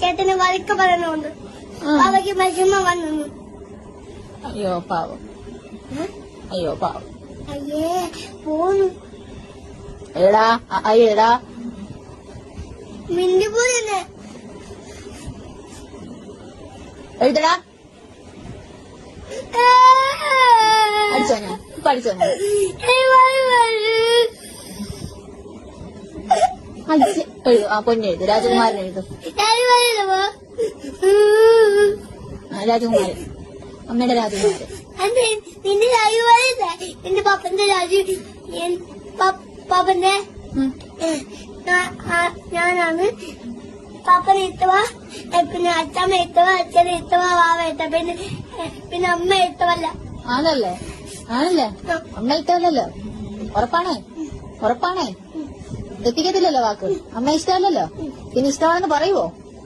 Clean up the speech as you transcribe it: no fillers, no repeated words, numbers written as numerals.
ചേട്ടന് വഴക്ക് പറയുന്നുണ്ട്. പാവയ്ക്ക് വിഷമം വന്നു. അയ്യോ പാവം, അയ്യോ പാവം. അയ്യേ പോന്നു. എടാ അയ്യടാ മിണ്ടി പോലെന്നെ എഴുതടാ. അടിച്ചോ ഞാൻ ഇപ്പൊ അടിച്ചോ ഞാൻ അടിച്ച് എഴുതു. ആ പൊന്നെഴുതു, രാജകുമാരൻ എഴുതു. രാജകുമാരൻ, അമ്മയുടെ രാജകുമാരൻ. നിന്റെ രാജകുമാരൻ, നിന്റെ പപ്പന്റെ പാപ്പന്റെ ഞാനാണ്. പാപ്പനെ ഇത്തവാ, പിന്നെ അച്ഛമ്മ ഇത്തവാ, അച്ഛനെ ഇത്തവാ, വാവ ഇത്ത, പിന്നെ അമ്മ ഇത്തവല്ല. ആണല്ലേ, ആണല്ലേ, അമ്മ ഇഷ്ടമല്ലല്ലോ. ഉറപ്പാണേ, ഉറപ്പാണേ, തെറ്റിക്കത്തില്ലല്ലോ വാക്ക്. അമ്മ ഇഷ്ടമല്ലല്ലോ, പിന്നെ ഇഷ്ടമാണെന്ന് പറയുവോ?